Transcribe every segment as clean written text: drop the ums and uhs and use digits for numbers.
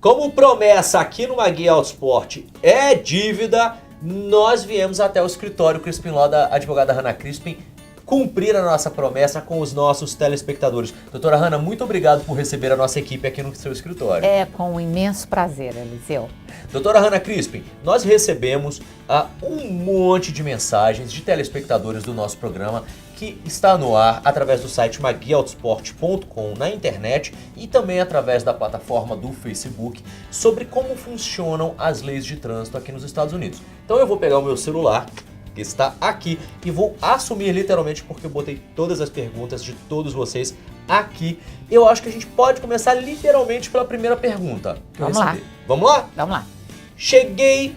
Como promessa aqui no Magui Autosport é dívida, nós viemos até o escritório Crispin Law da advogada Hannah Crispin cumprir a nossa promessa com os nossos telespectadores. Doutora Hannah, muito obrigado por receber a nossa equipe aqui no seu escritório. É com um imenso prazer, Eliseu. Doutora Hannah Crispin, nós recebemos um monte de mensagens de telespectadores do nosso programa que está no ar através do site maguiautosport.com na internet e também através da plataforma do Facebook sobre como funcionam as leis de trânsito aqui nos Estados Unidos. Então eu vou pegar o meu celular, que está aqui, e vou assumir literalmente porque eu botei todas as perguntas de todos vocês aqui. Eu acho que a gente pode começar literalmente pela primeira pergunta que eu recebi. Vamos lá? Vamos lá. Cheguei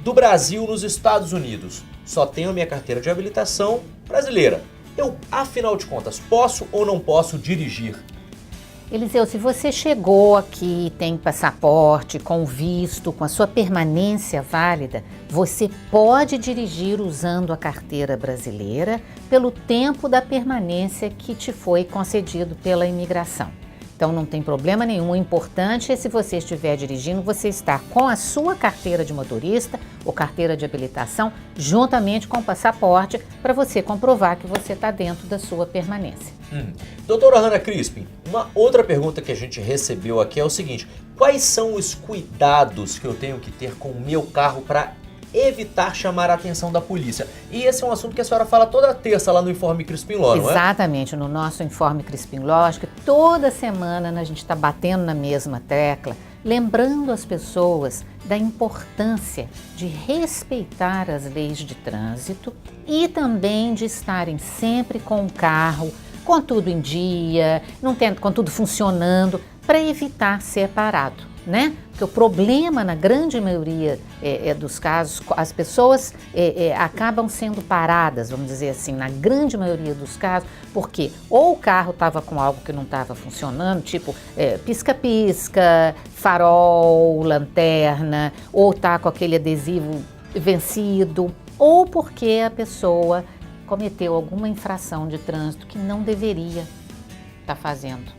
do Brasil nos Estados Unidos. Só tenho a minha carteira de habilitação brasileira. Eu, afinal de contas, posso ou não posso dirigir? Eliseu, se você chegou aqui, tem passaporte, com visto, com a sua permanência válida, você pode dirigir usando a carteira brasileira pelo tempo da permanência que te foi concedido pela imigração. Então não tem problema nenhum, o importante é se você estiver dirigindo, você estar com a sua carteira de motorista ou carteira de habilitação juntamente com o passaporte para você comprovar que você está dentro da sua permanência. Doutora Hannah Crispin, uma outra pergunta que a gente recebeu aqui é o seguinte: quais são os cuidados que eu tenho que ter com o meu carro para evitar chamar a atenção da polícia? E esse é um assunto que a senhora fala toda terça lá no Informe Crispin Law, não é? Exatamente, no nosso Informe Crispin Law, acho que toda semana a gente está batendo na mesma tecla, lembrando as pessoas da importância de respeitar as leis de trânsito e também de estarem sempre com o carro com tudo em dia, com tudo funcionando, para evitar ser parado, né? Porque o problema, na grande maioria dos casos, as pessoas acabam sendo paradas, vamos dizer assim, na grande maioria dos casos, porque ou o carro estava com algo que não estava funcionando, tipo pisca-pisca, farol, lanterna, ou está com aquele adesivo vencido, ou porque a pessoa cometeu alguma infração de trânsito que não deveria estar fazendo,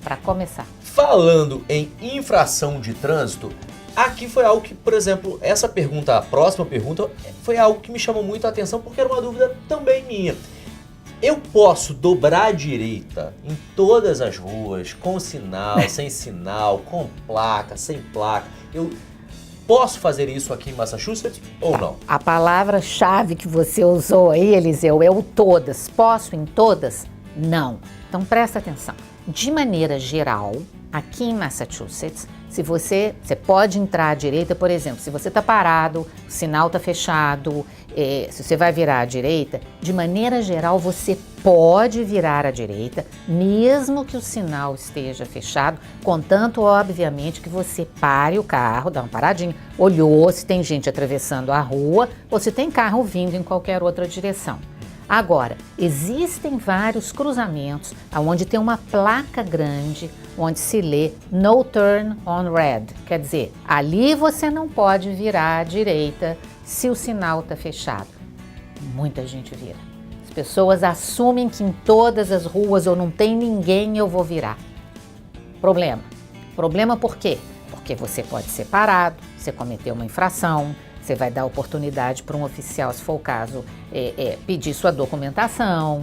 para começar. Falando em infração de trânsito, aqui foi algo que, por exemplo, essa pergunta, a próxima pergunta, foi algo que me chamou muito a atenção porque era uma dúvida também minha. Eu posso dobrar à direita em todas as ruas, com sinal, sem sinal, com placa, sem placa? Eu posso fazer isso aqui em Massachusetts ou não? A palavra-chave que você usou aí, Eliseu, é o todas. Posso em todas? Não. Então presta atenção. De maneira geral, aqui em Massachusetts, se você pode entrar à direita, por exemplo, se você está parado, o sinal está fechado, se você vai virar à direita, de maneira geral você pode virar à direita, mesmo que o sinal esteja fechado, contanto, obviamente, que você pare o carro, dá uma paradinha, olhou se tem gente atravessando a rua ou se tem carro vindo em qualquer outra direção. Agora, existem vários cruzamentos onde tem uma placa grande, onde se lê No Turn on Red. Quer dizer, ali você não pode virar à direita se o sinal está fechado. Muita gente vira. As pessoas assumem que em todas as ruas ou não tem ninguém, eu vou virar. Problema. Problema por quê? Porque você pode ser parado, você cometeu uma infração, você vai dar oportunidade para um oficial, se for o caso, pedir sua documentação,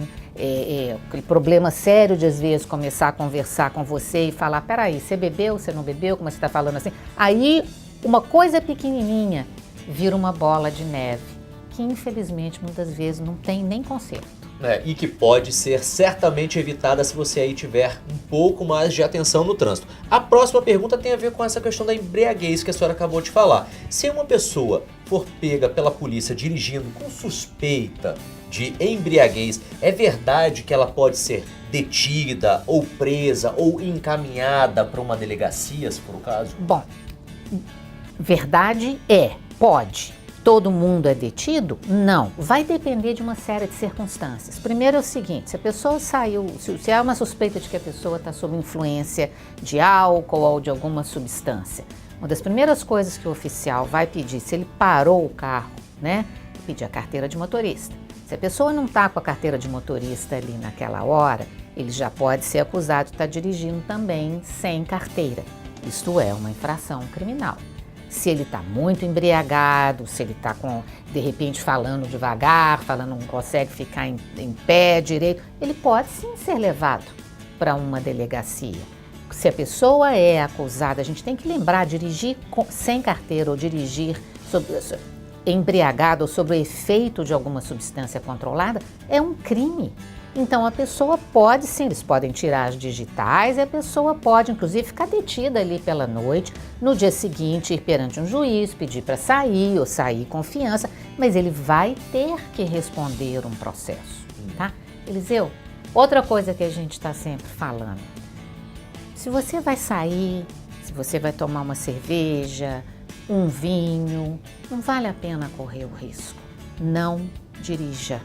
aquele problema sério de às vezes começar a conversar com você e falar, peraí, você bebeu, você não bebeu, como você está falando assim? Aí uma coisa pequenininha vira uma bola de neve, que infelizmente muitas vezes não tem nem conserto. E que pode ser certamente evitada se você aí tiver um pouco mais de atenção no trânsito. A próxima pergunta tem a ver com essa questão da embriaguez que a senhora acabou de falar. Se uma pessoa for pega pela polícia dirigindo com suspeita de embriaguez, é verdade que ela pode ser detida ou presa ou encaminhada para uma delegacia, se for o caso? Bom, verdade pode. Todo mundo é detido? Não. Vai depender de uma série de circunstâncias. Primeiro é o seguinte, se a pessoa saiu, se há uma suspeita de que a pessoa está sob influência de álcool ou de alguma substância, uma das primeiras coisas que o oficial vai pedir, se ele parou o carro, né, pedir a carteira de motorista. Se a pessoa não está com a carteira de motorista ali naquela hora, ele já pode ser acusado de estar dirigindo também sem carteira. isto é uma infração criminal. Se ele está muito embriagado, se ele está de repente falando devagar, não consegue ficar em pé direito, ele pode sim ser levado para uma delegacia. Se a pessoa é acusada, a gente tem que lembrar, dirigir sem carteira ou dirigir embriagado ou sob o efeito de alguma substância controlada é um crime. Então a pessoa pode sim, eles podem tirar as digitais e a pessoa pode inclusive ficar detida ali pela noite, no dia seguinte ir perante um juiz, pedir para sair ou sair com fiança, mas ele vai ter que responder um processo, tá? Eliseu, outra coisa que a gente está sempre falando, se você vai sair, se você vai tomar uma cerveja, um vinho, não vale a pena correr o risco, não dirija,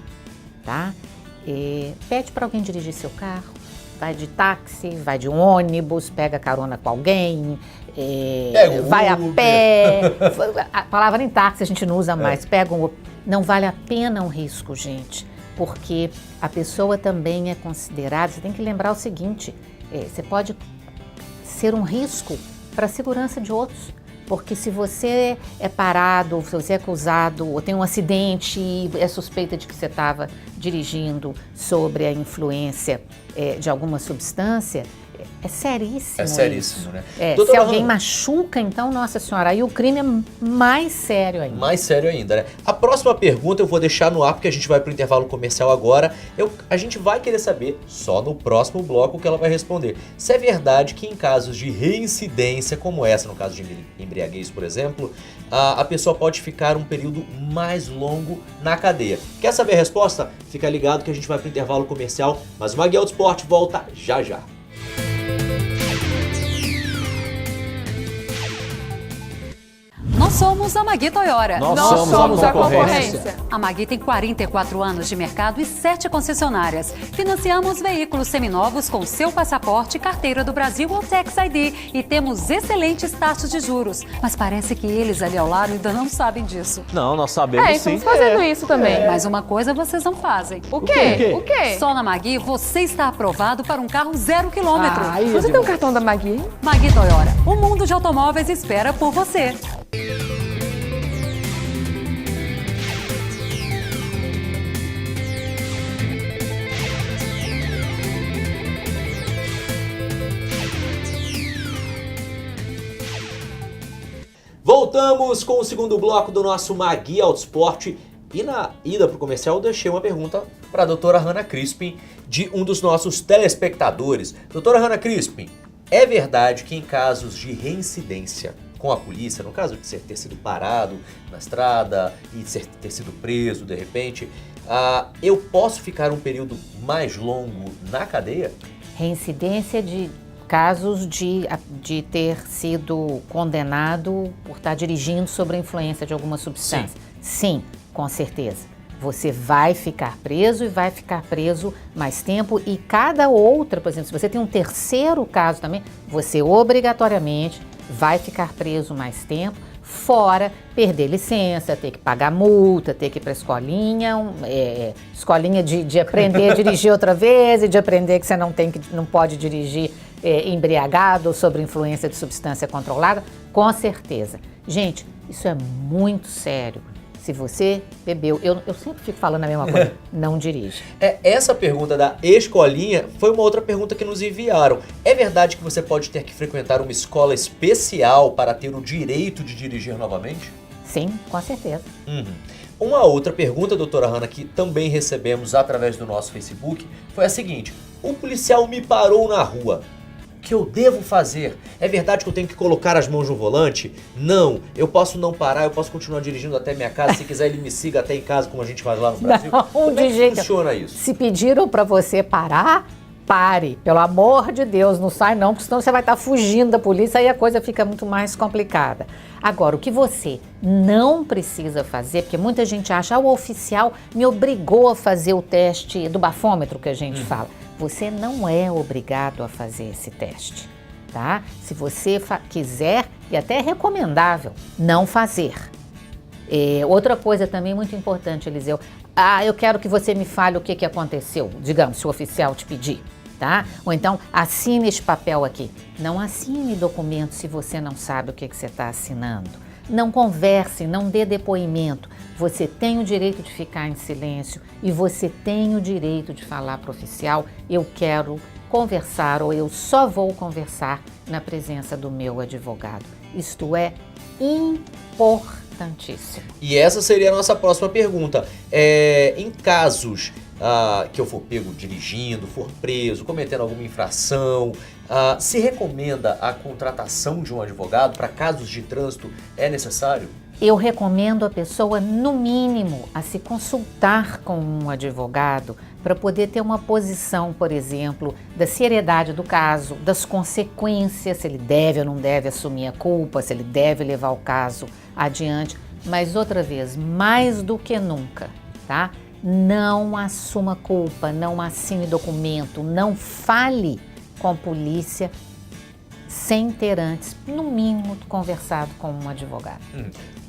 tá? Pede para alguém dirigir seu carro, vai de táxi, vai de um ônibus, pega carona com alguém, vai a pé. A palavra nem táxi a gente não usa mais, não vale a pena um risco, gente, porque a pessoa também é considerada, você tem que lembrar o seguinte, você pode ser um risco para a segurança de outros. Porque se você é parado, se você é acusado, ou tem um acidente e é suspeita de que você estava dirigindo sobre a influência de alguma substância, é seríssimo. É seríssimo, isso. Né? Se alguém machuca, então, nossa senhora, aí o crime é mais sério ainda. Mais sério ainda, né? A próxima pergunta eu vou deixar no ar, porque a gente vai pro intervalo comercial agora. A gente vai querer saber, só no próximo bloco, o que ela vai responder. Se é verdade que em casos de reincidência, como essa, no caso de embriaguez, por exemplo, a pessoa pode ficar um período mais longo na cadeia. Quer saber a resposta? Fica ligado que a gente vai pro intervalo comercial, mas o Magui Auto Esporte volta já já. Nós somos a Magui Toyota. Nós somos a concorrência. A Magui tem 44 anos de mercado e 7 concessionárias. Financiamos veículos seminovos com seu passaporte, carteira do Brasil ou Tax ID. E temos excelentes taxas de juros. Mas parece que eles ali ao lado ainda não sabem disso. Não, nós sabemos sim. Estamos fazendo isso também. Mas uma coisa vocês não fazem. O quê? O quê? Só na Magui você está aprovado para um carro 0 km. Você tem um cartão da Magui? Magui Toyota. O mundo de automóveis espera por você. Voltamos com o segundo bloco do nosso Magui Auto Esporte. E na ida para o comercial eu deixei uma pergunta para a doutora Hannah Crispin, de um dos nossos telespectadores. Doutora Hannah Crispin, é verdade que em casos de reincidência com a polícia, no caso de ter sido parado na estrada e ter sido preso de repente, eu posso ficar um período mais longo na cadeia? Reincidência de casos de ter sido condenado por estar dirigindo sob a influência de alguma substância. Sim, com certeza. Você vai ficar preso e vai ficar preso mais tempo e cada outra, por exemplo, se você tem um terceiro caso também, você obrigatoriamente vai ficar preso mais tempo, fora perder licença, ter que pagar multa, ter que ir para a escolinha, escolinha de aprender a dirigir outra vez e de aprender que você não pode dirigir embriagado ou sob influência de substância controlada, com certeza. Gente, isso é muito sério. Se você bebeu, eu sempre fico falando a mesma coisa, não dirige. Essa pergunta da escolinha foi uma outra pergunta que nos enviaram. É verdade que você pode ter que frequentar uma escola especial para ter o direito de dirigir novamente? Sim, com certeza. Uma outra pergunta, doutora Hannah, que também recebemos através do nosso Facebook, foi a seguinte: um policial me parou na rua. O que eu devo fazer? É verdade que eu tenho que colocar as mãos no volante? Não, eu posso não parar, eu posso continuar dirigindo até minha casa. Se quiser, ele me siga até em casa, como a gente faz lá no Brasil. Não, como é que funciona isso? Se pediram para você parar, pare. Pelo amor de Deus, não sai não, porque senão você vai estar fugindo da polícia e a coisa fica muito mais complicada. Agora, o que você não precisa fazer, porque muita gente acha, o oficial me obrigou a fazer o teste do bafômetro que a gente fala. Você não é obrigado a fazer esse teste, tá? Se você quiser, e até é recomendável, não fazer. Outra coisa também muito importante, Eliseu. Eu quero que você me fale o que aconteceu, digamos, se o oficial te pedir. tá? Ou então, assine este papel aqui. Não assine documento se você não sabe o que você está assinando. Não converse, não dê depoimento. Você tem o direito de ficar em silêncio e você tem o direito de falar para o oficial: eu quero conversar ou eu só vou conversar na presença do meu advogado. Isto é importantíssimo. E essa seria a nossa próxima pergunta. Em casos que eu for pego dirigindo, for preso, cometendo alguma infração, se recomenda a contratação de um advogado para casos de trânsito? É necessário? Eu recomendo a pessoa, no mínimo, a se consultar com um advogado para poder ter uma posição, por exemplo, da seriedade do caso, das consequências, se ele deve ou não deve assumir a culpa, se ele deve levar o caso adiante. Mas, outra vez, mais do que nunca, tá? Não assuma culpa, não assine documento, não fale com a polícia sem ter antes, no mínimo, conversado com um advogado.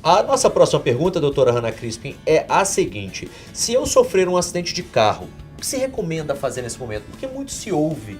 A nossa próxima pergunta, doutora Hannah Crispin, é a seguinte: se eu sofrer um acidente de carro, o que se recomenda fazer nesse momento? Porque muito se ouve,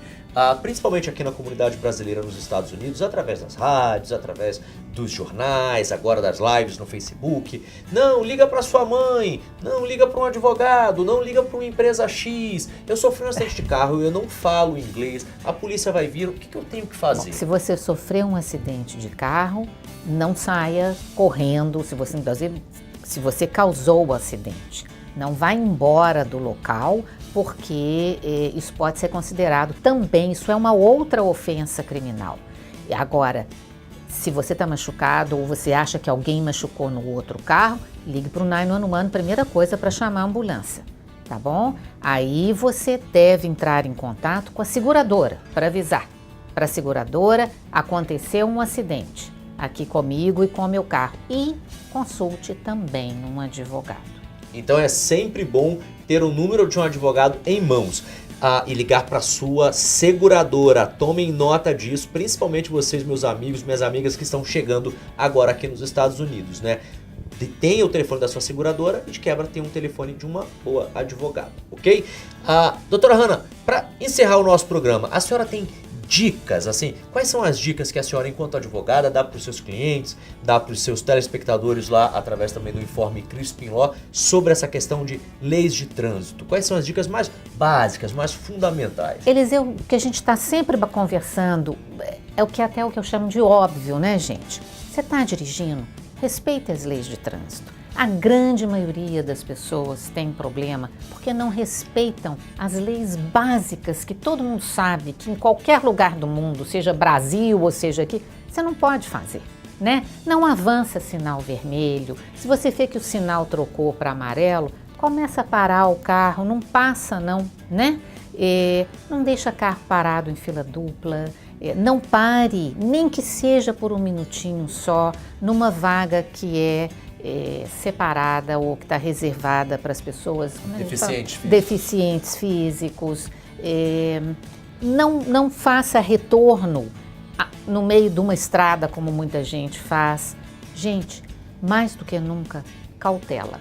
principalmente aqui na comunidade brasileira nos Estados Unidos, através das rádios, através dos jornais, agora das lives no Facebook. Não, liga para sua mãe, não, liga para um advogado, não, liga para uma empresa X. Eu sofri um acidente de carro, eu não falo inglês, a polícia vai vir, o que eu tenho que fazer? Bom, se você sofreu um acidente de carro, não saia correndo, se você causou o acidente. Não vá embora do local, porque isso pode ser considerado também, isso é uma outra ofensa criminal. Agora, se você está machucado ou você acha que alguém machucou no outro carro, ligue para o 911, primeira coisa, para chamar a ambulância, tá bom? Aí você deve entrar em contato com a seguradora para avisar. Para a seguradora, aconteceu um acidente aqui comigo e com o meu carro. E consulte também um advogado. Então é sempre bom ter o número de um advogado em mãos e ligar para sua seguradora. Tomem nota disso, principalmente vocês, meus amigos, minhas amigas que estão chegando agora aqui nos Estados Unidos, né? Tenha o telefone da sua seguradora e de quebra tenha um telefone de uma boa advogada, ok? Doutora Hannah, para encerrar o nosso programa, a senhora tem dicas, assim, quais são as dicas que a senhora, enquanto advogada, dá para os seus clientes, dá para os seus telespectadores lá, através também do informe Crispin Law, sobre essa questão de leis de trânsito? Quais são as dicas mais básicas, mais fundamentais? Eliseu, o que a gente está sempre conversando é até o que eu chamo de óbvio, né, gente? Você está dirigindo, respeite as leis de trânsito. A grande maioria das pessoas tem problema porque não respeitam as leis básicas que todo mundo sabe que em qualquer lugar do mundo, seja Brasil ou seja aqui, você não pode fazer, né? Não avança sinal vermelho. Se você vê que o sinal trocou para amarelo, começa a parar o carro, não passa não, né? Não deixa carro parado em fila dupla. Não pare, nem que seja por um minutinho só, numa vaga que é separada ou que está reservada para as pessoas deficientes físicos. Não faça retorno no meio de uma estrada como muita gente faz. Gente, mais do que nunca, cautela.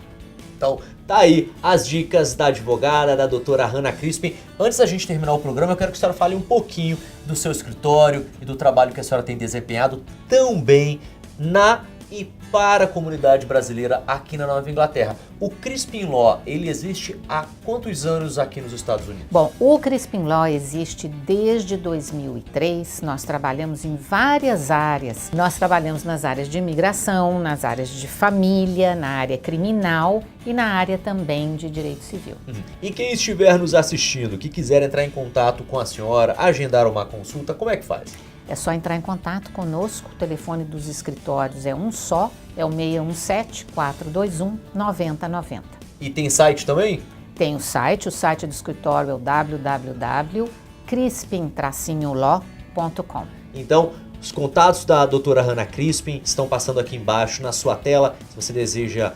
Então, tá aí as dicas da advogada, da doutora Hannah Crispin. Antes da gente terminar o programa, eu quero que a senhora fale um pouquinho do seu escritório e do trabalho que a senhora tem desempenhado tão bem na e para a comunidade brasileira aqui na Nova Inglaterra. O Crispin Law, ele existe há quantos anos aqui nos Estados Unidos? Bom, o Crispin Law existe desde 2003. Nós trabalhamos em várias áreas. Nós trabalhamos nas áreas de imigração, nas áreas de família, na área criminal e na área também de direito civil. E quem estiver nos assistindo, que quiser entrar em contato com a senhora, agendar uma consulta, como é que faz? É só entrar em contato conosco, o telefone dos escritórios é um só, é o 617-421-9090. E tem site também? Tem o site do escritório é o www.crispin-law.com. Então, os contatos da doutora Hannah Crispin estão passando aqui embaixo na sua tela. Se você deseja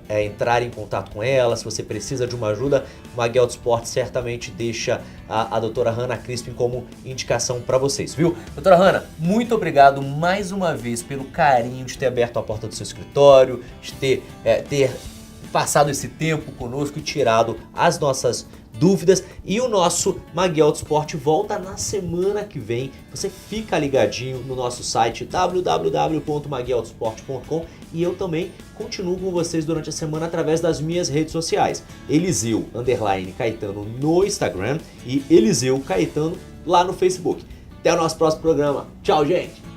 entrar em contato com ela, se você precisa de uma ajuda, o Magui Autosport certamente deixa a doutora Hannah Crispin como indicação para vocês, viu? Doutora Hannah, muito obrigado mais uma vez pelo carinho de ter aberto a porta do seu escritório, de ter passado esse tempo conosco e tirado as nossas dúvidas. E o nosso Maguia Autosport volta na semana que vem. Você fica ligadinho no nosso site www.maguiaautosport.com, e eu também continuo com vocês durante a semana através das minhas redes sociais. Eliseu_Caetano no Instagram e Eliseu Caetano lá no Facebook. Até o nosso próximo programa. Tchau, gente!